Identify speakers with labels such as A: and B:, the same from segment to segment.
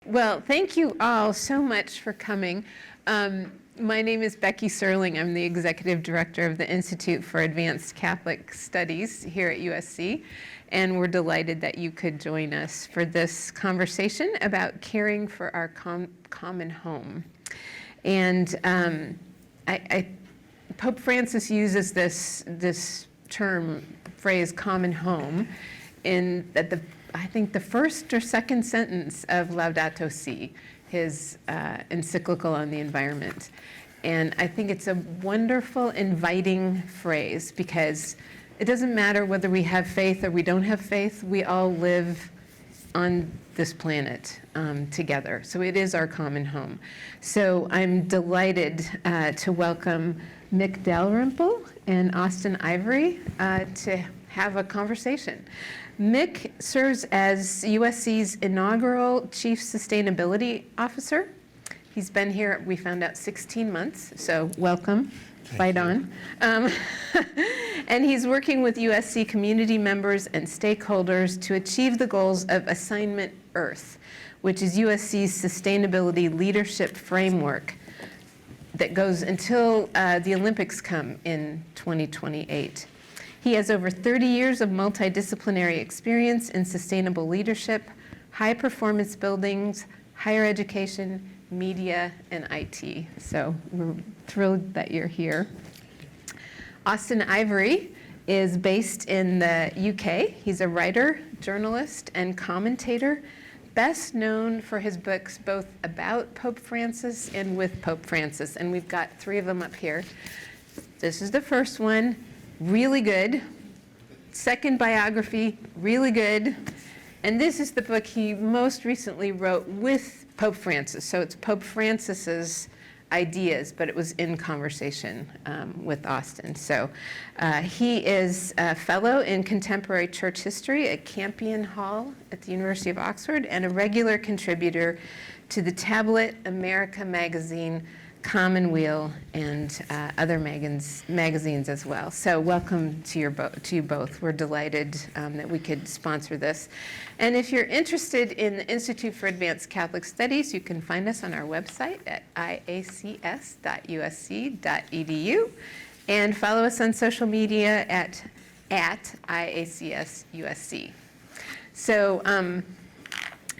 A: Well, thank you all so much for coming. My name is Becky Cerling. I'm the Executive Director of the Institute for Advanced Catholic Studies here at USC, and we're delighted that you could join us for this conversation about caring for our common home. And Pope Francis uses this phrase, common home, I think the first or second sentence of Laudato Si, his encyclical on the environment. And I think it's a wonderful, inviting phrase because it doesn't matter whether we have faith or we don't have faith, we all live on this planet together. So it is our common home. So I'm delighted to welcome Mick Dalrymple and Austen Ivereigh to have a conversation. Mick serves as USC's inaugural Chief Sustainability Officer. He's been here, we found out, 16 months, so welcome. Fight on. And he's working with USC community members and stakeholders to achieve the goals of Assignment Earth, which is USC's sustainability leadership framework that goes until the Olympics come in 2028. He has over 30 years of multidisciplinary experience in sustainable leadership, high performance buildings, higher education, media, and IT. So we're thrilled that you're here. Austen Ivereigh is based in the UK. He's a writer, journalist, and commentator, best known for his books both about Pope Francis and with Pope Francis. And we've got 3 of them up here. This is the first one. Really good. Second biography, really good. And this is the book he most recently wrote with Pope Francis. So it's Pope Francis's ideas, but it was in conversation with Austen. So he is a fellow in contemporary church history at Campion Hall at the University of Oxford and a regular contributor to the tablet America magazine, Commonweal, and other magazines as well. So welcome to you both. We're delighted that we could sponsor this. And if you're interested in the Institute for Advanced Catholic Studies, you can find us on our website at iacs.usc.edu and follow us on social media at IACS-USC. So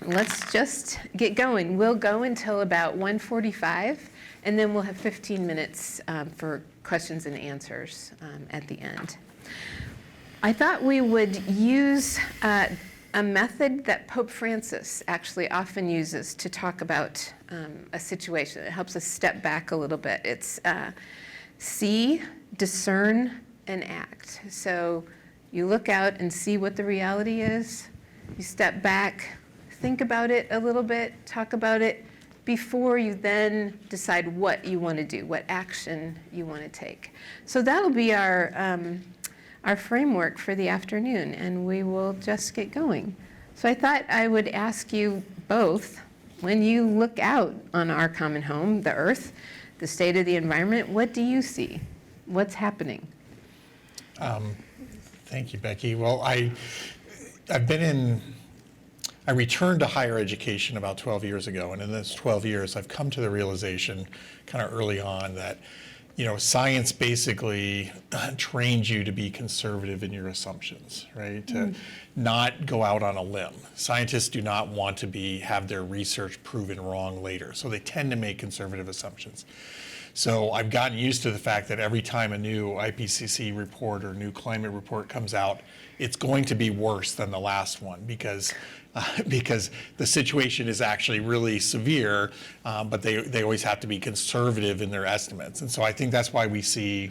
A: let's just get going. We'll go until about 1:45. And then we'll have 15 minutes for questions and answers at the end. I thought we would use a method that Pope Francis actually often uses to talk about a situation. It helps us step back a little bit. It's see, discern, and act. So you look out and see what the reality is. You step back, think about it a little bit, talk about it, before you then decide what you want to do, what action you want to take. So that'll be our framework for the afternoon, and we will just get going. So I thought I would ask you both, when you look out on our common home, the earth, the state of the environment, what do you see? What's happening?
B: Thank you, Becky. Well, I returned to higher education about 12 years ago, and in those 12 years, I've come to the realization kind of early on that, science basically trains you to be conservative in your assumptions, right? To not go out on a limb. Scientists do not want to have their research proven wrong later, so they tend to make conservative assumptions. So I've gotten used to the fact that every time a new IPCC report or new climate report comes out, it's going to be worse than the last one because the situation is actually really severe, but they always have to be conservative in their estimates. And so I think that's why we see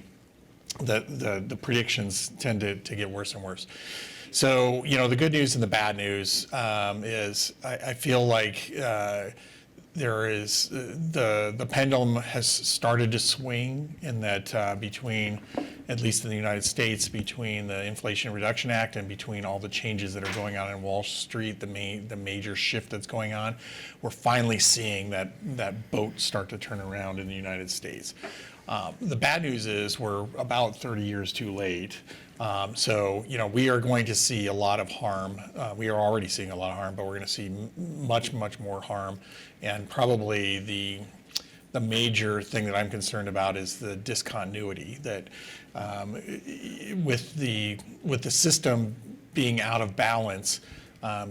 B: the predictions tend to get worse and worse. So, the good news and the bad news is I feel like there is the pendulum has started to swing in that between, at least in the United States, between the Inflation Reduction Act and between all the changes that are going on in Wall Street, the major shift that's going on, we're finally seeing that boat start to turn around in the United States. The bad news is we're about 30 years too late. So, we are going to see a lot of harm. We are already seeing a lot of harm, but we're going to see much, much more harm. And probably the major thing that I'm concerned about is the discontinuity that with the system being out of balance,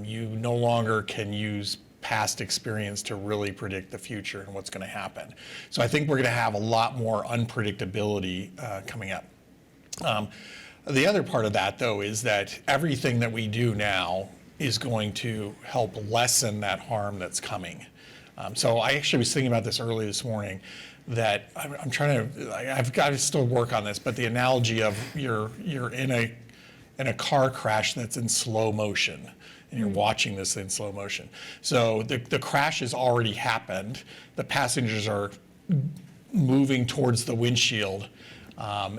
B: you no longer can use past experience to really predict the future and what's going to happen. So I think we're going to have a lot more unpredictability coming up. The other part of that, though, is that everything that we do now is going to help lessen that harm that's coming. So I actually was thinking about this early this morning, that I'm trying to, I've got to still work on this, but the analogy of you're in a car crash that's in slow motion, and you're watching this in slow motion. So the crash has already happened. The passengers are moving towards the windshield,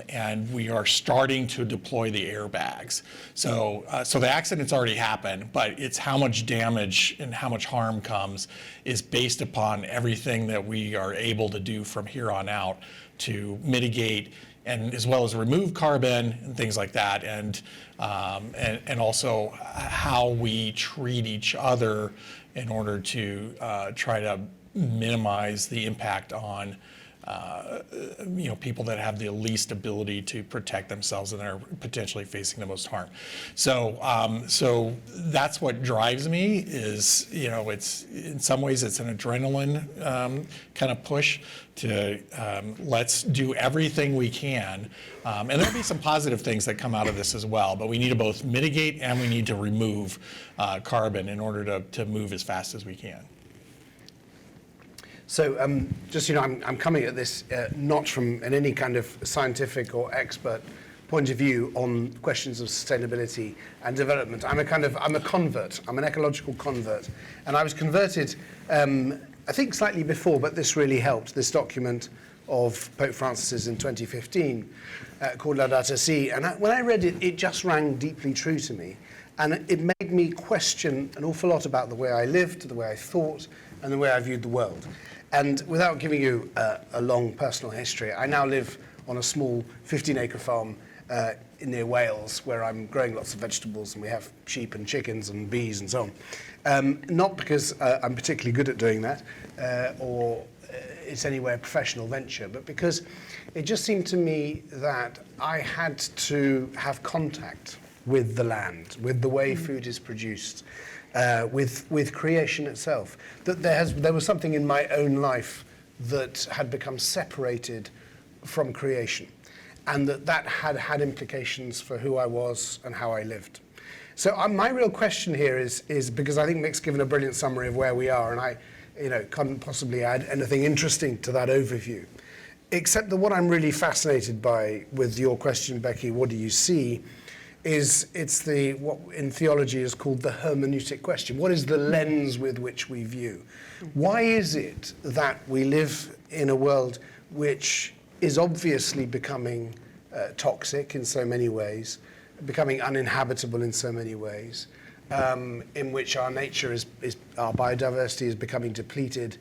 B: and we are starting to deploy the airbags. So the accident's already happened, but it's how much damage and how much harm comes is based upon everything that we are able to do from here on out to mitigate, and as well as remove carbon and things like that, and also how we treat each other in order to try to minimize the impact on people that have the least ability to protect themselves and are potentially facing the most harm. So that's what drives me. Is it's in some ways it's an adrenaline kind of push to let's do everything we can, and there'll be some positive things that come out of this as well. But we need to both mitigate and we need to remove carbon in order to move as fast as we can.
C: So just, I'm coming at this not from any kind of scientific or expert point of view on questions of sustainability and development. I'm a convert. I'm an ecological convert. And I was converted, I think slightly before, but this really helped, this document of Pope Francis's in 2015 called Laudato Si. And when I read it, it just rang deeply true to me. And it made me question an awful lot about the way I lived, the way I thought, and the way I viewed the world. And without giving you a long personal history, I now live on a small 15-acre farm near Wales, where I'm growing lots of vegetables, and we have sheep and chickens and bees and so on. Not because I'm particularly good at doing that, or it's anyway a professional venture, but because it just seemed to me that I had to have contact with the land, with the way food is produced, with creation itself. That there was something in my own life that had become separated from creation, and that had implications for who I was and how I lived. So my real question here is because I think Mick's given a brilliant summary of where we are, and I can't possibly add anything interesting to that overview, except that what I'm really fascinated by with your question, Becky, what do you see, is it's what in theology is called the hermeneutic question. What is the lens with which we view? Why is it that we live in a world which is obviously becoming toxic in so many ways, becoming uninhabitable in so many ways, in which our nature our biodiversity is becoming depleted,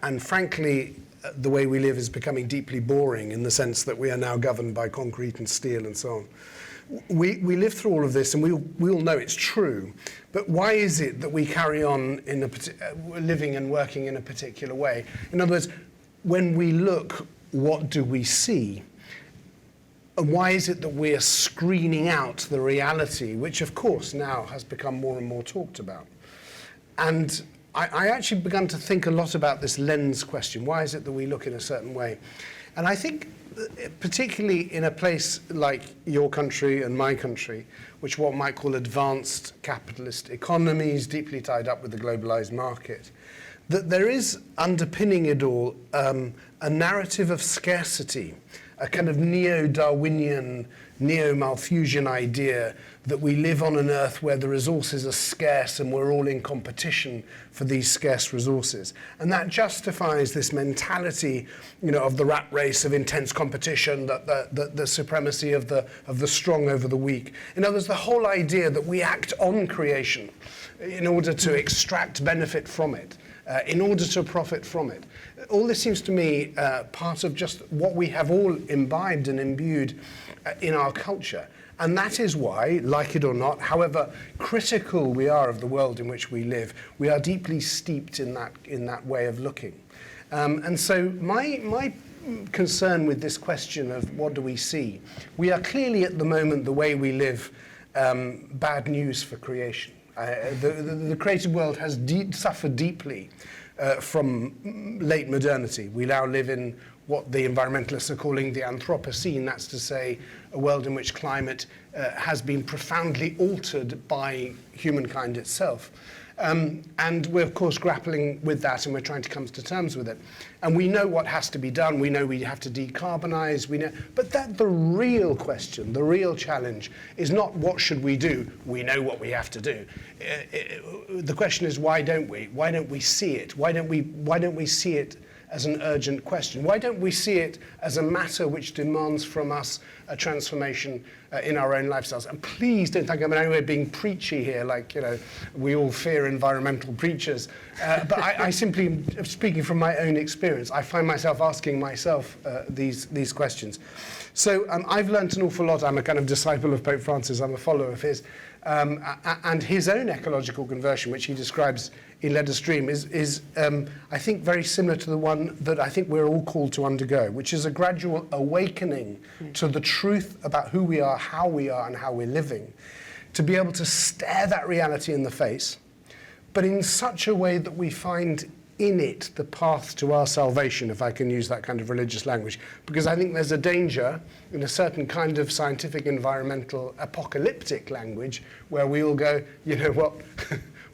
C: and frankly, the way we live is becoming deeply boring in the sense that we are now governed by concrete and steel and so on. We live through all of this, and we all know it's true. But why is it that we carry on living and working in a particular way? In other words, when we look, what do we see? And why is it that we are screening out the reality, which of course now has become more and more talked about? And I actually began to think a lot about this lens question. Why is it that we look in a certain way? And I think particularly in a place like your country and my country, which one might call advanced capitalist economies, deeply tied up with the globalized market, that there is underpinning it all a narrative of scarcity, a kind of neo-Darwinian, neo-Malthusian idea that we live on an earth where the resources are scarce and we're all in competition for these scarce resources. And that justifies this mentality, of the rat race, of intense competition, the supremacy of the strong over the weak. In other words, the whole idea that we act on creation in order to extract benefit from it, in order to profit from it. all this seems to me part of just what we have all imbibed and imbued in our culture. And that is why, like it or not, however critical we are of the world in which we live, we are deeply steeped in that way of looking. And so my concern with this question of what do we see, we are clearly at the moment, the way we live, bad news for creation. The created world has suffered deeply from late modernity. We now live in what the environmentalists are calling the Anthropocene. That's to say, a world in which climate has been profoundly altered by humankind itself. And we're, of course, grappling with that, and we're trying to come to terms with it. And we know what has to be done. We know we have to decarbonize. We know, but the real question, the real challenge, is not what should we do. We know what we have to do. The question is, why don't we? Why don't we see it? Why don't we see it as an urgent question? Why don't we see it as a matter which demands from us a transformation in our own lifestyles? And please don't think I'm in any way being preachy here, like, you know, we all fear environmental preachers. But I simply, speaking from my own experience, I find myself asking myself these questions. So I've learnt an awful lot. I'm a kind of disciple of Pope Francis. I'm a follower of his. And his own ecological conversion, which he describes in Let Us Dream, is I think, very similar to the one that I think we're all called to undergo, which is a gradual awakening to the truth about who we are, and how we're living, to be able to stare that reality in the face, but in such a way that we find in it the path to our salvation, if I can use that kind of religious language. Because I think there's a danger in a certain kind of scientific, environmental, apocalyptic language where we all go, you know what,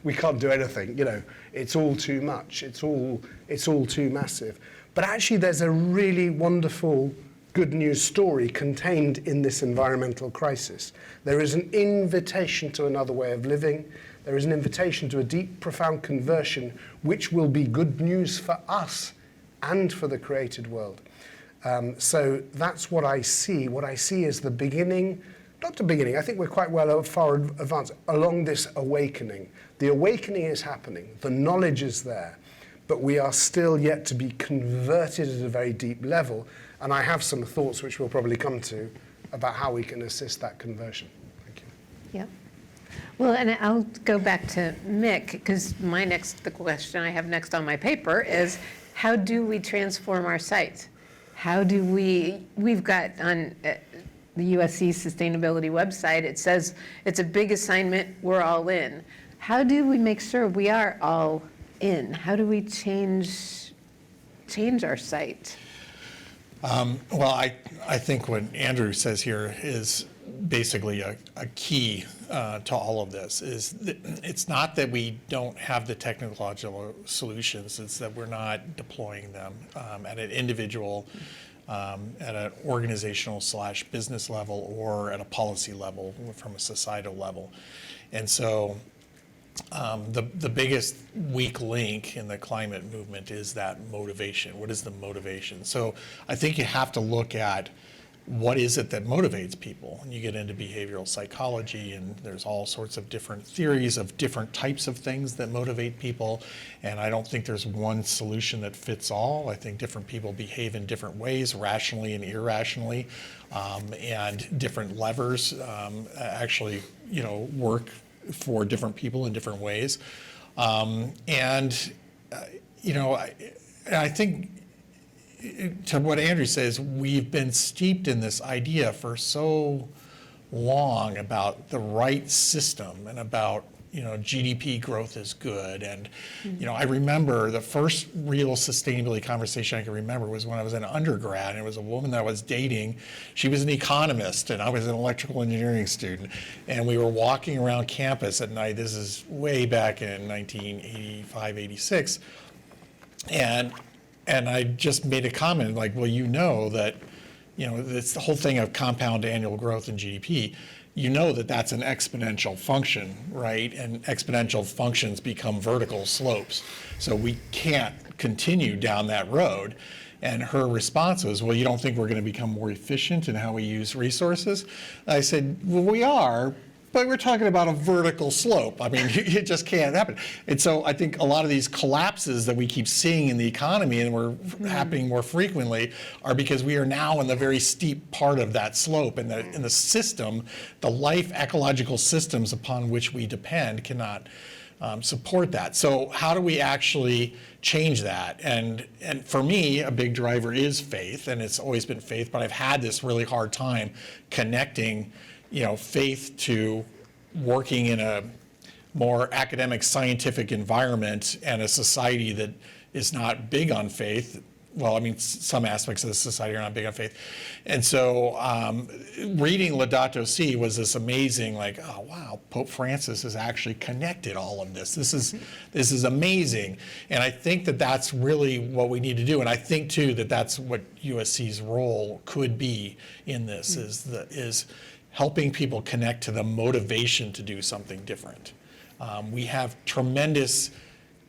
C: we can't do anything, you know, it's all too much, it's all too massive. But actually there's a really wonderful good news story contained in this environmental crisis. There is an invitation to another way of living. There is an invitation to a deep, profound conversion, which will be good news for us and for the created world. So that's what I see. What I see is the beginning, not the beginning, I think we're quite far advanced along this awakening. The awakening is happening, the knowledge is there, but we are still yet to be converted at a very deep level. And I have some thoughts which we'll probably come to about how we can assist that conversion. Thank you.
A: Yep. Well, and I'll go back to Mick, because the question I have next on my paper is, how do we transform our site? How do we've got on the USC sustainability website, it says it's a big assignment, we're all in. How do we make sure we are all in? How do we change our site?
B: Well, I think what Andrew says here is basically a key to all of this. Is that it's not that we don't have the technological solutions, it's that we're not deploying them at an individual, at an organizational / business level, or at a policy level from a societal level. And so the biggest weak link in the climate movement is that motivation. What is the motivation? So I think you have to look at what is it that motivates people. And you get into behavioral psychology, and there's all sorts of different theories of different types of things that motivate people. And I don't think there's one solution that fits all. I think different people behave in different ways, rationally and irrationally, and different levers actually, work for different people in different ways. I think, to what Andrew says, we've been steeped in this idea for so long about the right system and about, GDP growth is good. And, I remember the first real sustainability conversation I can remember was when I was an undergrad, and it was a woman that I was dating. She was an economist, and I was an electrical engineering student. And we were walking around campus at night. This is way back in 1985, 86. And I just made a comment like, well, that, it's the whole thing of compound annual growth in GDP. That's an exponential function, right? And exponential functions become vertical slopes. So we can't continue down that road. And her response was, well, you don't think we're going to become more efficient in how we use resources? I said, well, we are, But we're talking about a vertical slope. I mean, it just can't happen. And so I think a lot of these collapses that we keep seeing in the economy and we're happening more frequently are because we are now in the very steep part of that slope, and in the system, the life ecological systems upon which we depend cannot support that. So how do we actually change that? And for me, a big driver is faith, and it's always been faith, but I've had this really hard time connecting faith to working in a more academic, scientific environment and a society that is not big on faith. Well, I mean, some aspects of the society are not big on faith. And so reading Laudato Si was this amazing, like, oh, wow, Pope Francis has actually connected all of this. This is amazing. And I think that that's really what we need to do. And I think, too, that that's what USC's role could be in this, is helping people connect to the motivation to do something different. We have tremendous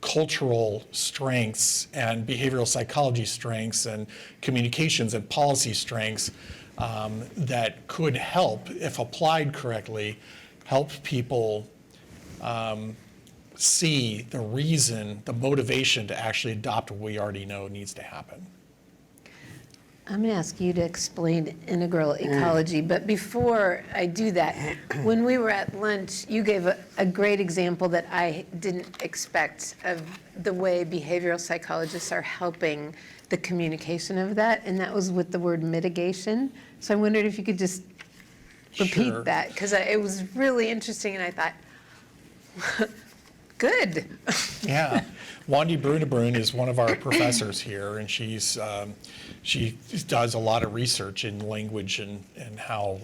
B: cultural strengths and behavioral psychology strengths and communications and policy strengths that could help, if applied correctly, help people see the reason, the motivation to actually adopt what we already know needs to happen.
A: I'm going to ask you to explain integral ecology, but before I do that, when we were at lunch, you gave a great example that I didn't expect of the way behavioral psychologists are helping the communication of that, and that was with the word mitigation. So I wondered if you could just repeat
B: Sure.
A: that, because it was really interesting, and I thought, good.
B: Yeah, Wandi Brunebrun is one of our professors here, and she does a lot of research in language and how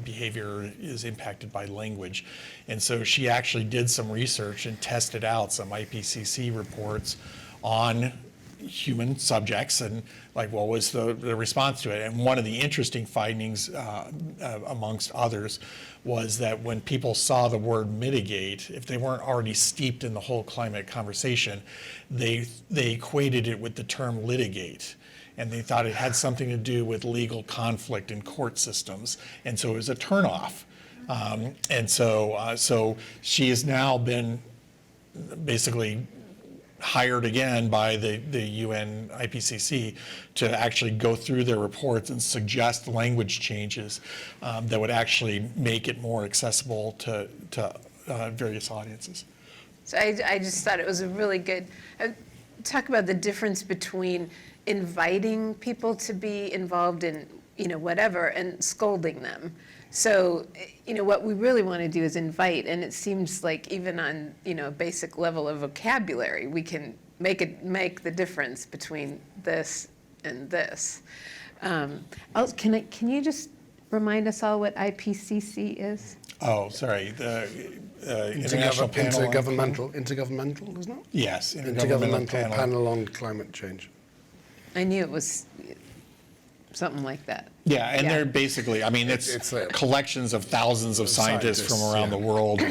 B: behavior is impacted by language. And so she actually did some research and tested out some IPCC reports on human subjects and like what was the response to it. And one of the interesting findings amongst others was that when people saw the word mitigate, if they weren't already steeped in the whole climate conversation, they equated it with the term litigate. And they thought it had something to do with legal conflict in court systems. And so it was a turnoff. And so she has now been basically hired again by the UN IPCC to actually go through their reports and suggest language changes that would actually make it more accessible to various audiences.
A: So I just thought it was a really good, talk about the difference between inviting people to be involved in, whatever, and scolding them. So, what we really want to do is invite, and it seems like even on, a basic level of vocabulary, we can make the difference between this and this. Can you just remind us all what IPCC is?
B: Oh, sorry, the International Panel on
C: Intergovernmental, isn't it?
B: Yes,
C: Intergovernmental Panel on Climate Change.
A: I knew it was something like that.
B: Yeah, and they're basically, it's collections of thousands of scientists from around the world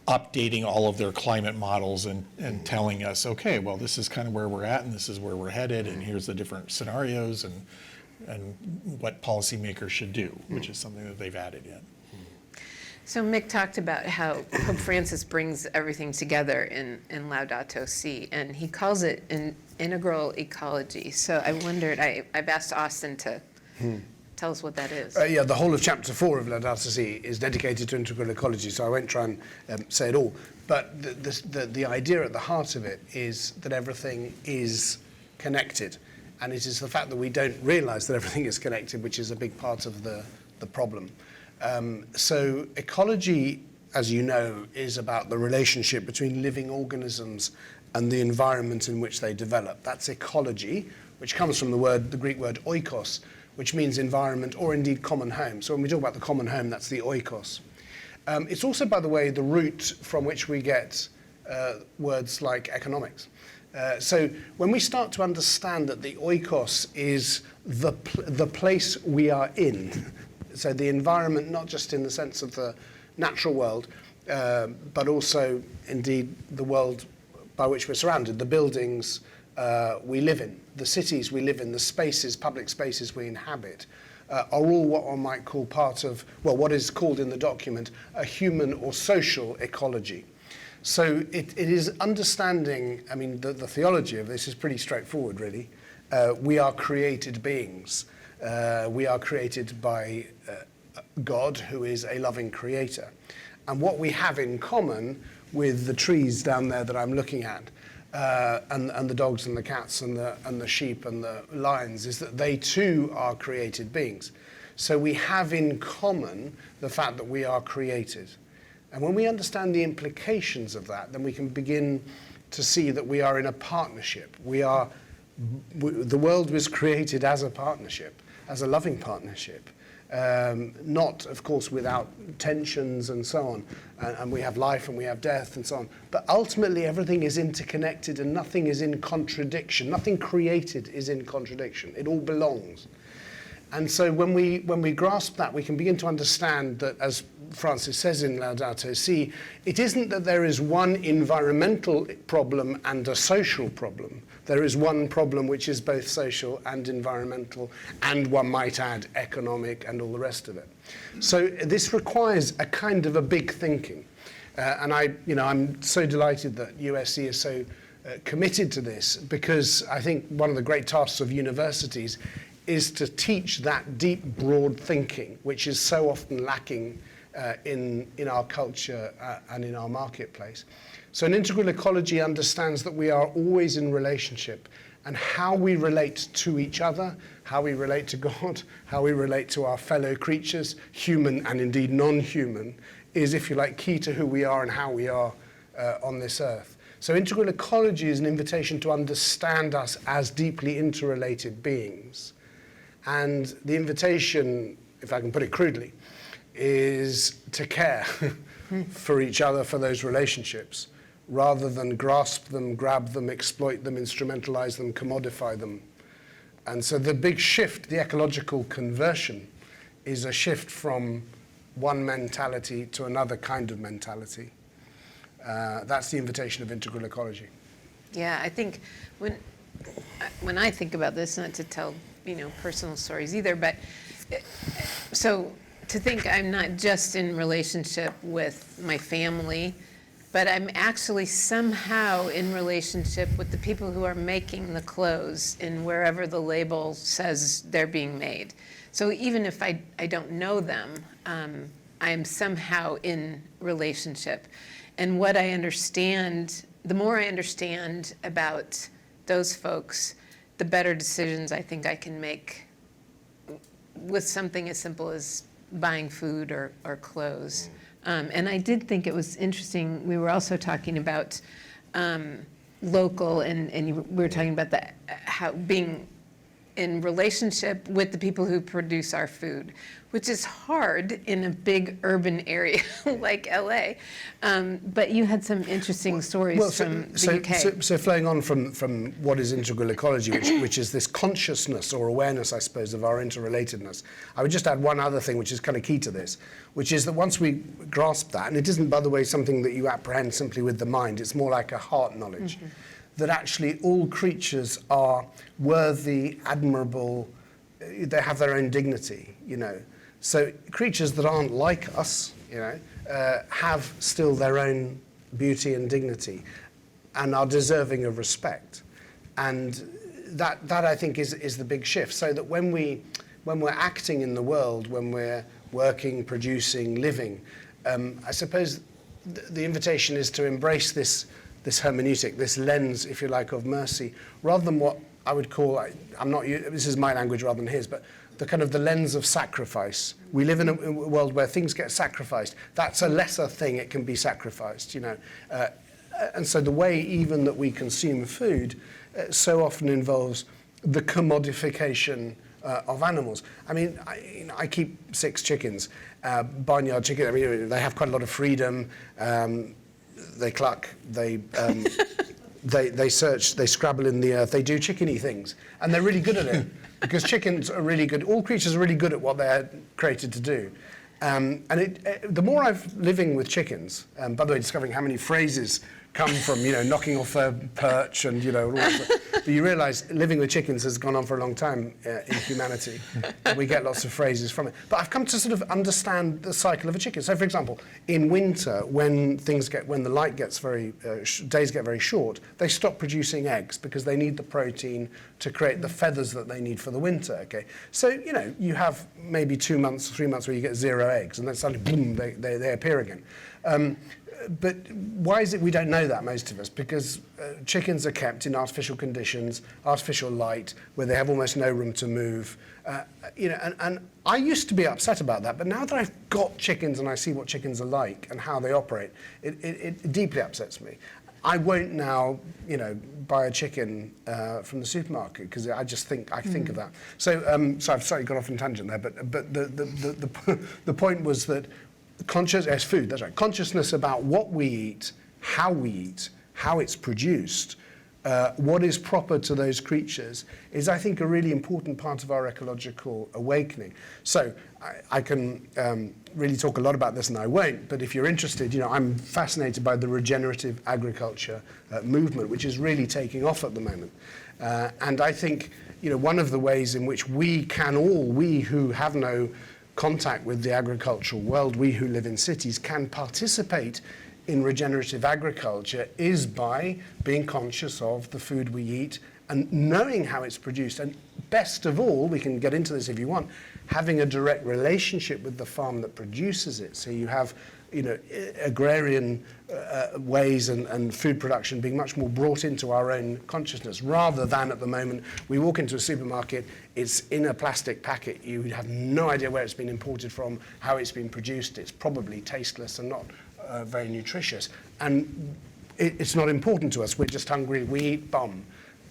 B: updating all of their climate models and telling us, okay, well, this is kind of where we're at and this is where we're headed and here's the different scenarios and what policymakers should do, which is something that they've added in.
A: So Mick talked about how Pope Francis brings everything together in Laudato Si, and he calls it an integral ecology. So I wondered, I've asked Austen to tell us what that is.
C: The whole of chapter 4 of Laudato Si is dedicated to integral ecology, so I won't try and say it all. But the idea at the heart of it is that everything is connected, and it is the fact that we don't realise that everything is connected, which is a big part of the problem. So ecology, as you know, is about the relationship between living organisms and the environment in which they develop. That's ecology, which comes from the Greek word oikos, which means environment or indeed common home. So when we talk about the common home, that's the oikos. It's also, by the way, the root from which we get words like economics. So when we start to understand that the oikos is the place we are in, so the environment, not just in the sense of the natural world, but also indeed the world by which we're surrounded, the buildings we live in, the cities we live in, the spaces, public spaces we inhabit. are all what one might call part of, well, what is called in the document a human or social ecology. So it is understanding, I mean, the theology of this is pretty straightforward, really. We are created beings. We are created by God, who is a loving creator. And what we have in common with the trees down there that I'm looking at, and the dogs and the cats and the sheep and the lions, is that they too are created beings. So we have in common the fact that we are created. And when we understand the implications of that, then we can begin to see that we are in a partnership. The world was created as a partnership, as a loving partnership. Not, of course, without tensions and so on. And we have life and we have death and so on. But ultimately, everything is interconnected and nothing is in contradiction. Nothing created is in contradiction. It all belongs. And so when we grasp that, we can begin to understand that, as Francis says in Laudato Si, it isn't that there is one environmental problem and a social problem. There is one problem which is both social and environmental, and one might add economic and all the rest of it. So this requires a kind of a big thinking. And I'm so delighted that USC is so committed to this, because I think one of the great tasks of universities is to teach that deep, broad thinking, which is so often lacking in our culture and in our marketplace. So an integral ecology understands that we are always in relationship, and how we relate to each other, how we relate to God, how we relate to our fellow creatures, human and indeed non-human, is, if you like, key to who we are and how we are on this earth. So integral ecology is an invitation to understand us as deeply interrelated beings. And the invitation, if I can put it crudely, is to care for each other, for those relationships, rather than grasp them, grab them, exploit them, instrumentalize them, commodify them. And so the big shift, the ecological conversion, is a shift from one mentality to another kind of mentality. That's the invitation of integral ecology.
A: Yeah, I think when I think about this, not to tell personal stories either, but so to think I'm not just in relationship with my family, but I'm actually somehow in relationship with the people who are making the clothes in wherever the label says they're being made. So even if I don't know them, I am somehow in relationship. And what I understand, the more I understand about those folks, the better decisions I think I can make with something as simple as buying food or clothes. And I did think it was interesting. We were also talking about local, and we were talking about how being in relationship with the people who produce our food, which is hard in a big urban area like LA. But you had some interesting stories from the UK.
C: So flowing on from what is integral ecology, which is this consciousness or awareness, I suppose, of our interrelatedness, I would just add one other thing which is kind of key to this, which is that once we grasp that, and it isn't, by the way, something that you apprehend simply with the mind, it's more like a heart knowledge, that actually all creatures are worthy, admirable, they have their own dignity, So creatures that aren't like us, have still their own beauty and dignity and are deserving of respect. And that I think is the big shift. So that when we're acting in the world, when we're working, producing, living, I suppose the invitation is to embrace this hermeneutic, this lens, if you like, of mercy, rather than what I would call, this is my language rather than his, but the kind of the lens of sacrifice. We live in a world where things get sacrificed. That's a lesser thing, it can be sacrificed, And so the way even that we consume food so often involves the commodification of animals. I mean, I keep 6 chickens, barnyard chicken. I mean, they have quite a lot of freedom. They cluck, they search, they scrabble in the earth, they do chickeny things. And they're really good at it, because chickens are really good, all creatures are really good at what they're created to do. And the more I've living with chickens, by the way, discovering how many phrases come from, knocking off a perch and, all that. But you realise living with chickens has gone on for a long time in humanity. And we get lots of phrases from it. But I've come to sort of understand the cycle of a chicken. So, for example, in winter, when the light gets days get very short, they stop producing eggs because they need the protein to create the feathers that they need for the winter. Okay, so you have maybe 2 months, 3 months where you get 0 eggs, and then suddenly, boom, they appear again. But why is it we don't know that, most of us? Because chickens are kept in artificial conditions, artificial light, where they have almost no room to move. And I used to be upset about that, but now that I've got chickens and I see what chickens are like and how they operate, it deeply upsets me. I won't now, buy a chicken from the supermarket because I just think of that. So I've slightly got off on a tangent there, but the point was that food. That's right. Consciousness about what we eat, how it's produced, what is proper to those creatures is, I think, a really important part of our ecological awakening. So I can really talk a lot about this, and I won't, but if you're interested, I'm fascinated by the regenerative agriculture movement, which is really taking off at the moment. And I think, one of the ways in which we who have no contact with the agricultural world, we who live in cities, can participate in regenerative agriculture is by being conscious of the food we eat and knowing how it's produced. And best of all, we can get into this if you want, having a direct relationship with the farm that produces it. So you have agrarian ways and food production being much more brought into our own consciousness, rather than at the moment we walk into a supermarket, it's in a plastic packet, you have no idea where it's been imported from, how it's been produced, it's probably tasteless and not very nutritious, and it's not important to us, we're just hungry, we eat, bomb.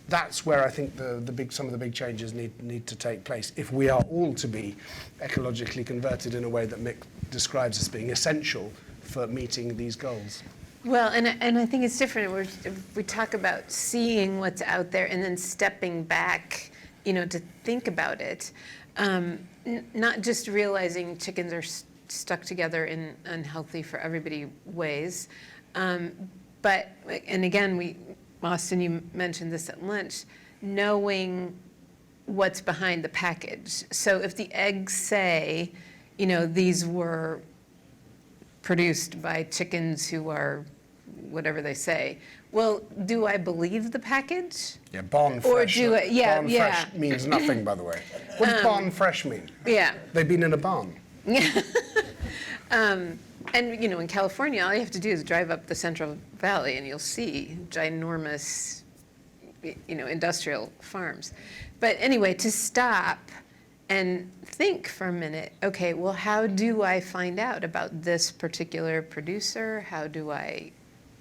C: That's where I think some of the big changes need to take place if we are all to be ecologically converted in a way that Mick describes as being essential for meeting these goals.
A: Well, and I think it's different. We talk about seeing what's out there and then stepping back, to think about it. Not just realizing chickens are stuck together in unhealthy for everybody ways. But, and again, Austen, you mentioned this at lunch, knowing what's behind the package. So if the eggs say, these were produced by chickens who are whatever they say, well, do I believe the package?
C: Yeah, barn fresh.
A: Or do I, yeah,
C: barn fresh means nothing, by the way. What does barn fresh mean?
A: Yeah.
C: They've been in a barn.
A: Yeah. And, in California, all you have to do is drive up the Central Valley and you'll see ginormous, industrial farms. But anyway, to stop and think for a minute, okay, well, how do I find out about this particular producer? How do I,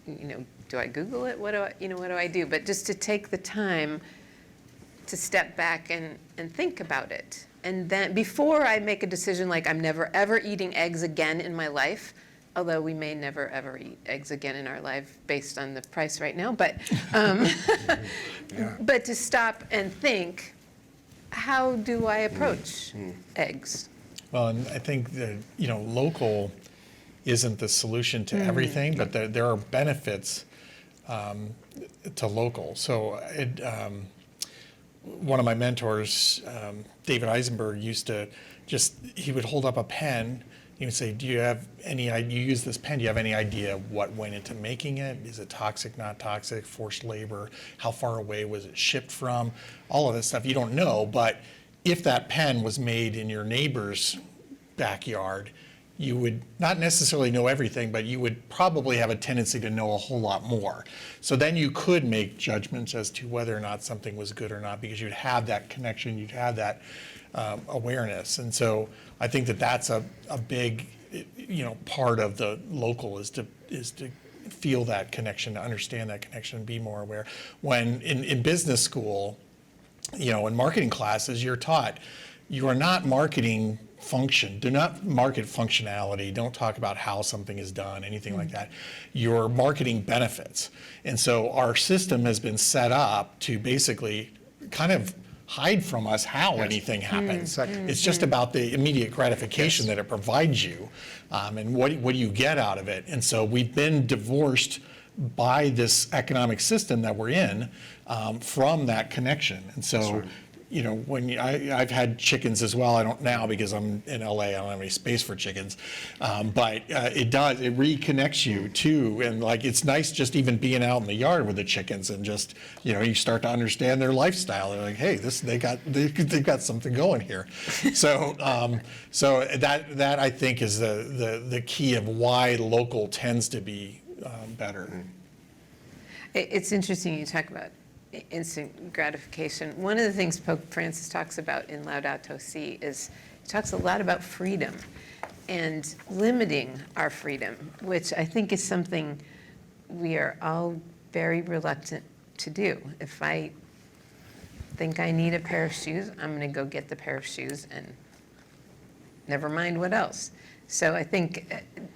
A: do I Google it? What do I do? But just to take the time to step back and think about it. And then before I make a decision like I'm never ever eating eggs again in my life, although we may never ever eat eggs again in our life based on the price right now, but but to stop and think, how do I approach eggs?
B: Well, and I think that, local isn't the solution to everything, but there are benefits to local. So one of my mentors, David Eisenberg, used to he would hold up a pen. He would say, you use this pen, do you have any idea what went into making it? Is it toxic, not toxic, forced labor? How far away was it shipped from? All of this stuff you don't know, but if that pen was made in your neighbor's backyard, you would not necessarily know everything, but you would probably have a tendency to know a whole lot more. So then you could make judgments as to whether or not something was good or not, because you'd have that connection, you'd have that awareness. And so I think that that's a big, part of the local is to feel that connection, to understand that connection, and be more aware. When in business school, in marketing classes, you're taught you are not marketing function. Do not market functionality. Don't talk about how something is done, anything like that. You're marketing benefits. And so our system has been set up to basically kind of hide from us how anything happens. It's just about the immediate gratification that it provides you, and what do you get out of it. And so we've been divorced by this economic system that we're in from that connection. And so, you know, I've had chickens as well. I don't now because I'm in LA. I don't have any space for chickens, but it reconnects you too. And like, it's nice just even being out in the yard with the chickens and just, you know, you start to understand their lifestyle. They're like, hey, they've got something going here. So so that I think is the key of why local tends to be better.
A: It's interesting you talk about instant gratification. One of the things Pope Francis talks about in Laudato Si is he talks a lot about freedom and limiting our freedom, which I think is something we are all very reluctant to do. If I think I need a pair of shoes, I'm going to go get the pair of shoes and never mind what else. So I think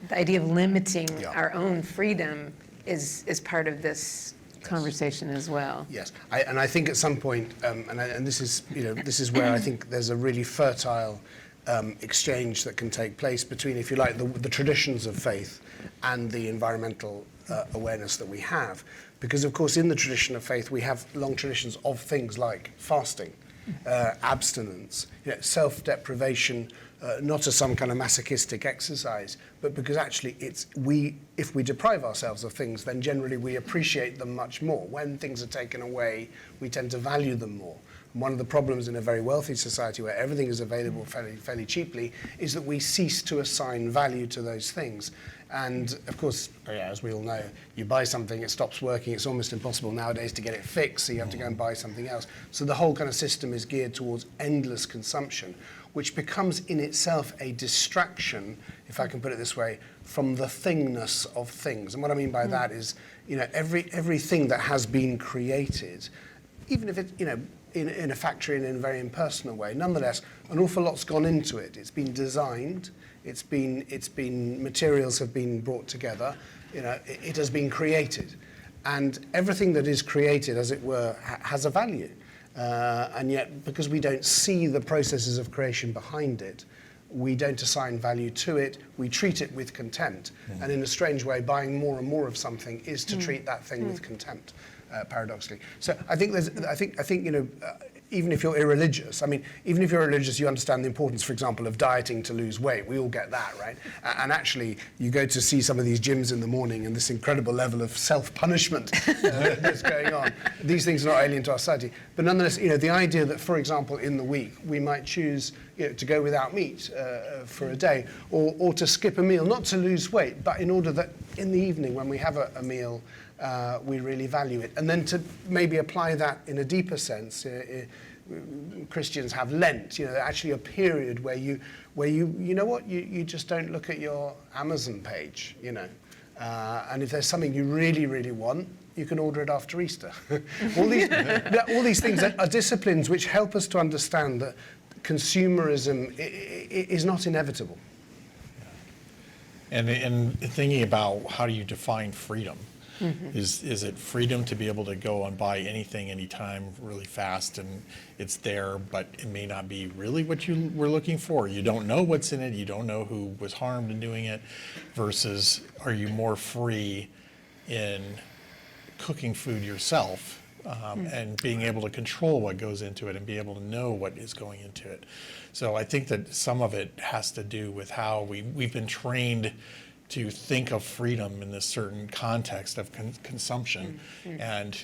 A: the idea of limiting our own freedom is part of this conversation as well.
C: Yes, and I think at some point, and this is where I think there's a really fertile exchange that can take place between, if you like, the traditions of faith and the environmental awareness that we have. Because of course, in the tradition of faith, we have long traditions of things like fasting, abstinence, self-deprivation, not as some kind of masochistic exercise, but because actually if we deprive ourselves of things, then generally we appreciate them much more. When things are taken away, we tend to value them more. And one of the problems in a very wealthy society where everything is available fairly cheaply is that we cease to assign value to those things. And of course, as we all know, you buy something, it stops working. It's almost impossible nowadays to get it fixed, so you have to go and buy something else. So the whole kind of system is geared towards endless consumption, which becomes in itself a distraction, if I can put it this way, from the thingness of things. And what I mean by that is, everything that has been created, even if it's, in a factory and in a very impersonal way, nonetheless, an awful lot's gone into it. It's been designed, it's been materials have been brought together, it has been created. And everything that is created, as it were, has a value. And yet, because we don't see the processes of creation behind it, we don't assign value to it, we treat it with contempt. And in a strange way, buying more and more of something is to treat that thing with contempt, paradoxically. So I think even if you're irreligious, even if you're religious, you understand the importance, for example, of dieting to lose weight. We all get that, right? And actually, you go to see some of these gyms in the morning and this incredible level of self-punishment that's going on. These things are not alien to our society. But nonetheless, the idea that, for example, in the week, we might choose to go without meat for a day, or to skip a meal, not to lose weight, but in order that in the evening, when we have a meal, we really value it. And then to maybe apply that in a deeper sense, Christians have Lent, actually a period where you just don't look at your Amazon page, and if there's something you really, really want, you can order it after Easter. all these things are disciplines which help us to understand that consumerism is not inevitable.
B: And thinking about how do you define freedom? Is it freedom to be able to go and buy anything, anytime, really fast, and it's there, but it may not be really what you were looking for? You don't know what's in it. You don't know who was harmed in doing it. Versus, are you more free in cooking food yourself and being able to control what goes into it and be able to know what is going into it? So I think that some of it has to do with how we've been trained to think of freedom in this certain context of consumption. And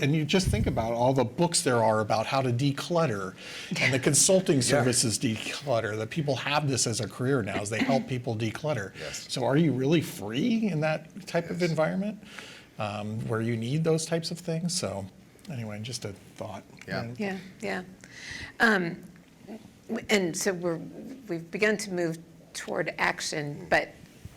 B: you just think about all the books there are about how to declutter, and the consulting services declutter, that people have this as a career now, as they help people declutter. So are you really free in that type of environment where you need those types of things? So anyway, just a thought.
A: And so we've begun to move toward action, but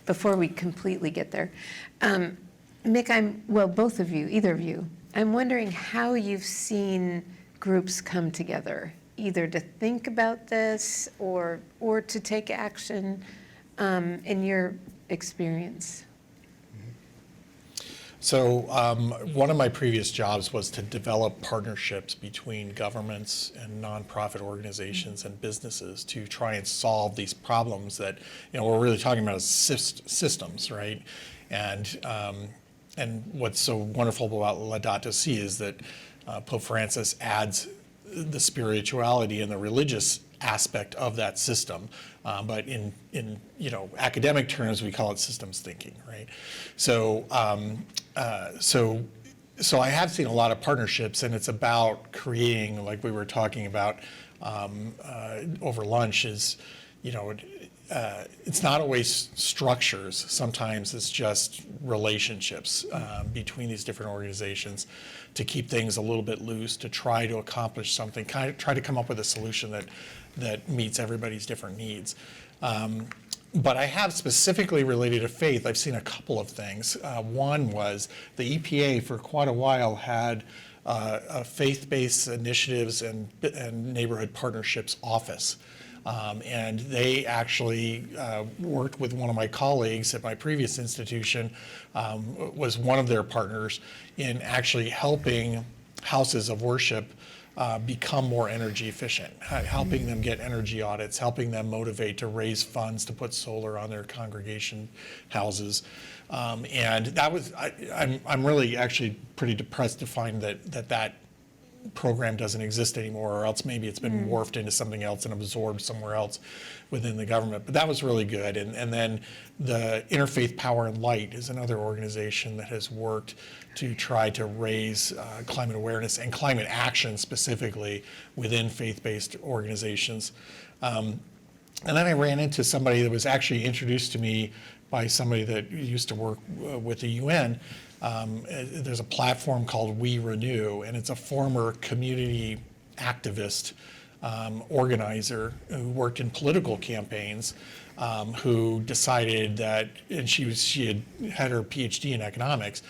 A: before we completely get there, Mick, both of you, either of you, I'm wondering how you've seen groups come together, either to think about this or to take action in your experience.
B: So one of my previous jobs was to develop partnerships between governments and nonprofit organizations and businesses to try and solve these problems that, we're really talking about is systems, right? And what's so wonderful about Laudato Si is that Pope Francis adds the spirituality and the religious aspect of that system, but in academic terms we call it systems thinking, right? So so I have seen a lot of partnerships, and it's about creating, like we were talking about over lunch, is it's not always structures. Sometimes it's just relationships between these different organizations to keep things a little bit loose, to try to accomplish something, try to come up with a solution that meets everybody's different needs. But I have specifically related to faith, I've seen a couple of things. One was the EPA for quite a while had a faith-based initiatives and neighborhood partnerships office. And they actually worked with one of my colleagues at my previous institution, was one of their partners in actually helping houses of worship become more energy efficient, helping them get energy audits, helping them motivate to raise funds to put solar on their congregation houses. And that was, I'm really actually pretty depressed to find that program doesn't exist anymore, or else maybe it's been morphed into something else and absorbed somewhere else within the government. But that was really good. And then the Interfaith Power and Light is another organization that has worked to try to raise climate awareness and climate action specifically within faith-based organizations. And then I ran into somebody that was actually introduced to me by somebody that used to work with the UN. There's a platform called We Renew, and it's a former community activist organizer who worked in political campaigns, who decided that, and she had her Ph.D. in economics,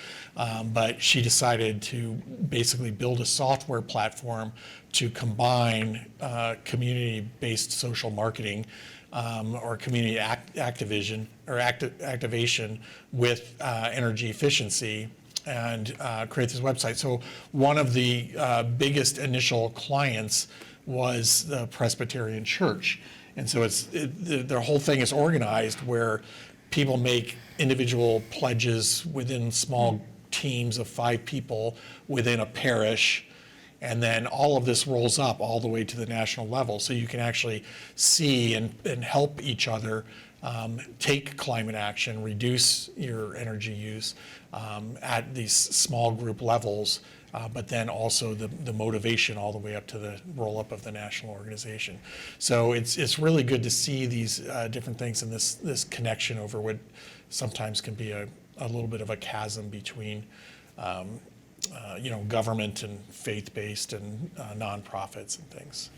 B: but she decided to basically build a software platform to combine community-based social marketing or community activation with energy efficiency, and create this website. So one of the biggest initial clients was the Presbyterian Church. And so the whole thing is organized where people make individual pledges within small teams of 5 people within a parish. And then all of this rolls up all the way to the national level. So you can actually see and help each other take climate action, reduce your energy use at these small group levels, but then also the motivation all the way up to the roll up of the national organization. So it's really good to see these different things and this connection over what sometimes can be a little bit of a chasm between government and faith-based and nonprofits and things.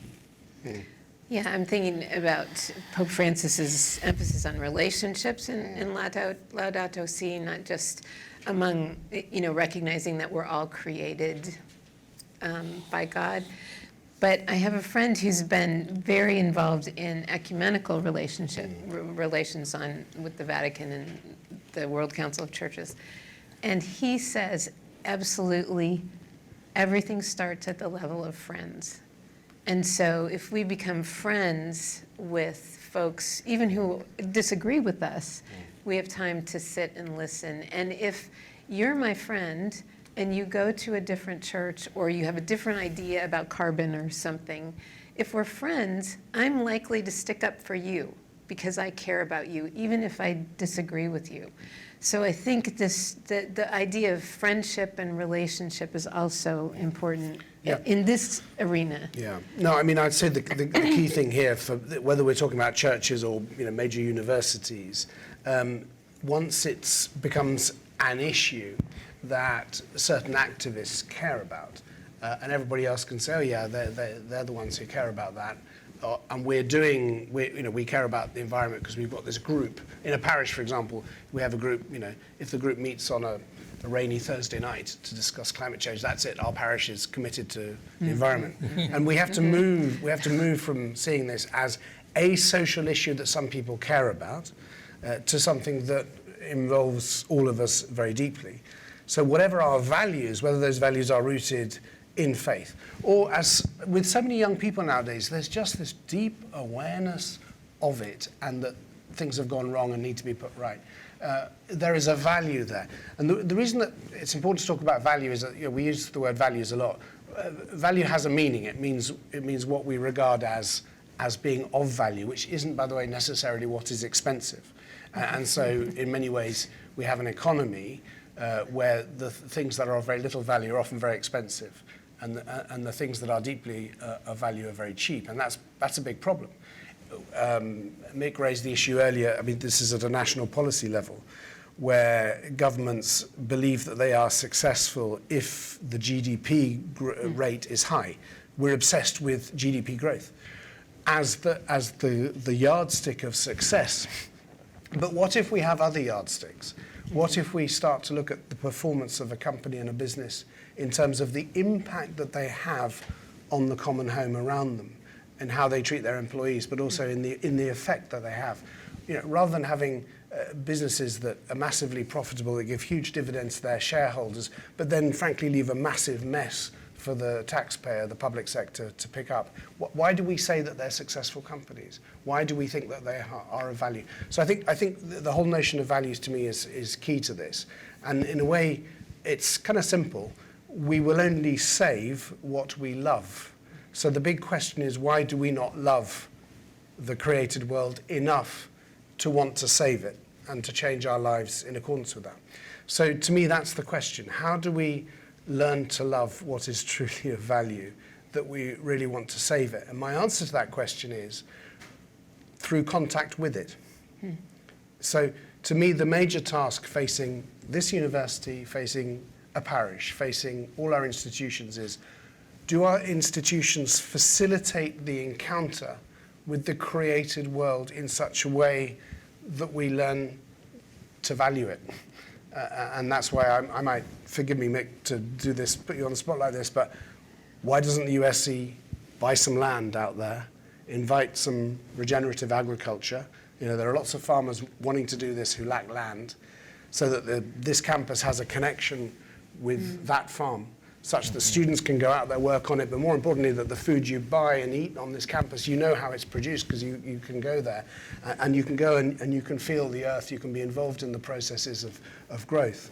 A: Yeah, I'm thinking about Pope Francis's emphasis on relationships in Laudato Si, not just among, recognizing that we're all created by God. But I have a friend who's been very involved in ecumenical relations with the Vatican and the World Council of Churches. And he says, absolutely, everything starts at the level of friends. And so if we become friends with folks, even who disagree with us, we have time to sit and listen. And if you're my friend and you go to a different church or you have a different idea about carbon or something, if we're friends, I'm likely to stick up for you because I care about you, even if I disagree with you. So I think the idea of friendship and relationship is also important in this arena.
C: Yeah. No, I mean, I'd say the key thing here, for whether we're talking about churches or major universities, once it becomes an issue that certain activists care about, and everybody else can say, oh yeah, they're the ones who care about that. And we care about the environment because we've got this group. In a parish, for example, we have a group, if the group meets on a rainy Thursday night to discuss climate change, that's it. Our parish is committed to the environment. And we have to move from seeing this as a social issue that some people care about to something that involves all of us very deeply. So whatever our values, whether those values are rooted in faith, or as with so many young people nowadays, there's just this deep awareness of it and that things have gone wrong and need to be put right. There is a value there. And the reason that it's important to talk about value is that we use the word values a lot. Value has a meaning. It means what we regard as being of value, which isn't, by the way, necessarily what is expensive. And so in many ways, we have an economy where the things that are of very little value are often very expensive, and the things that are deeply of value are very cheap. And that's a big problem. Mick raised the issue earlier. I mean, this is at a national policy level, where governments believe that they are successful if the GDP rate is high. We're obsessed with GDP growth as the yardstick of success. But what if we have other yardsticks? What if we start to look at the performance of a company and a business in terms of the impact that they have on the common home around them and how they treat their employees, but also in the effect that they have? Rather than having businesses that are massively profitable, that give huge dividends to their shareholders, but then frankly leave a massive mess for the taxpayer, the public sector to pick up. Why do we say that they're successful companies? Why do we think that they are of value? So I think the whole notion of values to me is key to this. And in a way, it's kind of simple. We will only save what we love. So the big question is, why do we not love the created world enough to want to save it and to change our lives in accordance with that? So to me, that's the question. How do we learn to love what is truly of value, that we really want to save it? And my answer to that question is through contact with it. So to me, the major task facing this university, facing a parish, facing all our institutions is, do our institutions facilitate the encounter with the created world in such a way that we learn to value it? And that's why I might, forgive me, Mick, to do this, put you on the spot like this, but why doesn't the USC buy some land out there, invite some regenerative agriculture? There are lots of farmers wanting to do this who lack land, so that this campus has a connection with that farm, such that students can go out there, work on it, but more importantly, that the food you buy and eat on this campus, you know how it's produced because you can go there, and you can go and you can feel the earth, you can be involved in the processes of growth.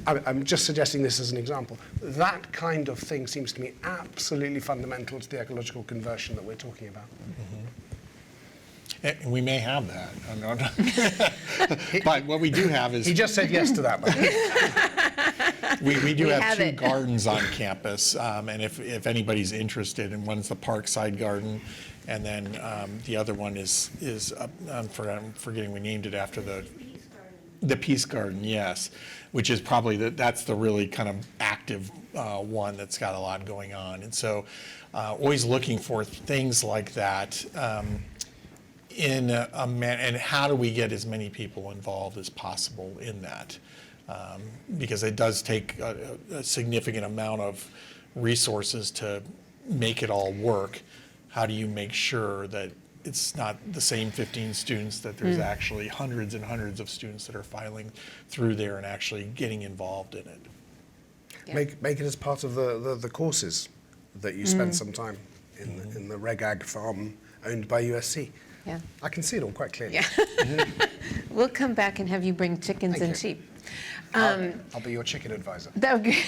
C: I'm just suggesting this as an example. That kind of thing seems to me absolutely fundamental to the ecological conversion that we're talking about.
B: And we may have that. But what we do have is...
C: He just said yes to that, by the way.
B: We do have two
A: it.
B: gardens on campus, and if anybody's interested, and one's the Parkside Garden, and then the other one is I'm forgetting we named it after the Peace Garden, yes, which is probably that's the really kind of active one that's got a lot going on, and so always looking for things like that. And how do we get as many people involved as possible in that? Because it does take a significant amount of resources to make it all work. How do you make sure that it's not the same 15 students, that there's actually hundreds and hundreds of students that are filing through there and actually getting involved in it?
A: Yeah.
C: Make it as part of the courses that you spend some time in the Reg Ag farm owned by USC.
A: Yeah.
C: I can see it all quite clearly.
A: Yeah. We'll come back and have you bring chickens
C: Thank
A: and
C: you.
A: sheep.
C: I'll be your chicken advisor.
A: That would be